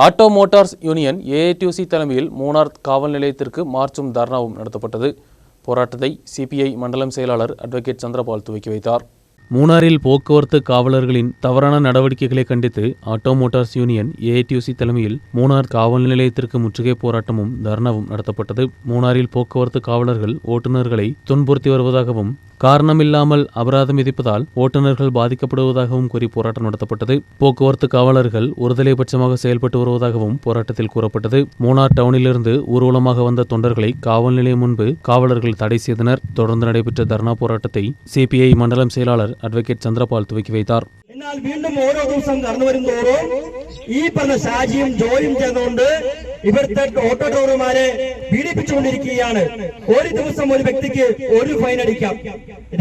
Auto Motors union AITUC தலைமையில் மூணார் காவல் நிலையத்திற்கு மார்ச்சும் தர்ணாவும் நடத்தப்பட்டது. போராட்டத்தை சிபிஐ மண்டலம் செயலாளர் அட்வொகேட் சந்திரபால் துவக்கி வைத்தார். மூணாரில் போக்குவரத்து காவலர்களின் தவறான நடவடிக்கைகளை கண்டித்து ஆட்டோ மோட்டார்ஸ் யூனியன் ஏஐடியூசி தலைமையில் மூணார் காவல் நிலையத்திற்கு முற்றுகை போராட்டமும் தர்ணாவும் நடத்தப்பட்டது. மூணாரில் போக்குவரத்து காவலர்கள் ஓட்டுநர்களை துன்புறுத்தி வருவதாகவும் காரணமில்லாமல் அபராதம் விதிப்பதால் ஓட்டுநர்கள் பாதிக்கப்படுவதாகவும் கூறி போராட்டம் நடத்தப்பட்டது. போக்குவரத்து காவலர்கள் ஒருதலைபட்சமாக செயல்பட்டு வருவதாகவும் போராட்டத்தில் கூறப்பட்டது. மூணார் டவுனிலிருந்து ஊர்வலமாக வந்த தொண்டர்களை காவல் நிலையம் முன்பு காவலர்கள் தடை செய்தனர். தொடர்ந்து நடைபெற்ற தர்ணா போராட்டத்தை சிபிஐ மண்டலம் செயலாளர் അഡ്വക്കേറ്റ് ചന്ദ്രപാൽ തുവക്കി വയ്ത്താർ. എന്നാൽ വീണ്ടും ഓരോ ദിവസം കടന്നു വരുന്തോറും ഈ പറഞ്ഞ ഷാജിയും ജോയും ചേർന്നുകൊണ്ട് ഇവിടുത്തെ ഓട്ടോ ഡ്രൈവർമാരെ പീഡിപ്പിച്ചുകൊണ്ടിരിക്കുകയാണ്. ഒരു ദിവസം ഒരു വ്യക്തിക്ക് ഒരു ഫൈൻ അടിക്കാം,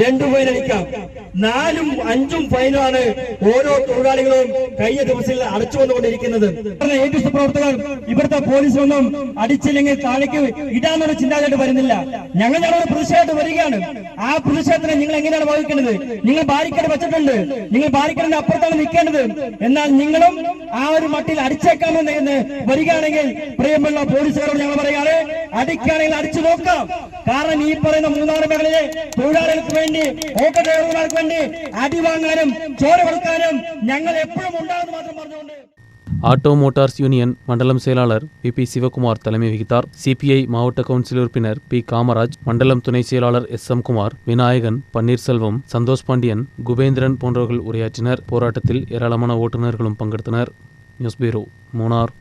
2 ഫൈൻ അടിക്കാം, 4ഉം 5ഉം ഫൈനാണ് ഓരോ തൊഴിലാളികളും കഴിഞ്ഞ ദിവസത്തിൽ അടച്ചു വന്നുകൊണ്ടിരിക്കുന്നത്. ഏകദേശ പ്രവർത്തകർ ഇവിടുത്തെ പോലീസൊന്നും അടിച്ചില്ലെങ്കിൽ താഴേക്ക് ഇടാന്നുള്ള ചിന്താഗതി വരുന്നില്ല. ഞങ്ങളുടെ പ്രതിഷേധം വരികയാണ്. ആ പ്രതിഷേധത്തിനെ നിങ്ങൾ എങ്ങനെയാണ് വഹിക്കുന്നത്? നിങ്ങൾ ബാരിക്കേഡ് വെച്ചിട്ടുണ്ട്, നിങ്ങൾ ബാരിക്കേഡിന്റെ അപ്പുറത്താണ് നിൽക്കേണ്ടത്. എന്നാൽ നിങ്ങളും ആ ഒരു മട്ടിൽ അടിച്ചേക്കാമെന്ന് വരികയാണെങ്കിൽ പ്രിയമുള്ള പോലീസുകാരോട് ഞങ്ങൾ പറയുകയാണ്, അടിക്കുകയാണെങ്കിൽ അടിച്ചു നോക്കാം. കാരണം ഈ പറയുന്ന മൂന്നാർ മേഖലയിലെ തൊഴിലാളികൾക്ക് വേണ്ടി, ഓട്ടോ ഡ്രൈവർമാർക്ക് വേണ്ടി അടി വാങ്ങാനും ചോര കൊടുക്കാനും ഞങ്ങൾ എപ്പോഴും ഉണ്ടാകുമെന്ന് മാത്രം പറഞ്ഞുകൊണ്ട് ஆட்டோ மோட்டார்ஸ் யூனியன் மண்டலம் செயலாளர் பி சிவகுமார் தலைமை வகித்தார். சிபிஐ மாவட்ட கவுன்சில் உறுப்பினர் பி காமராஜ், மண்டலம் துணை செயலாளர் எம் குமார், விநாயகன், பன்னீர்செல்வம், சந்தோஷ் பாண்டியன், குபேந்திரன் போன்றவர்கள் உரையாற்றினர். போராட்டத்தில் ஏராளமான ஓட்டுநர்களும் பங்கெடுத்தனர். News bureau, Munnar.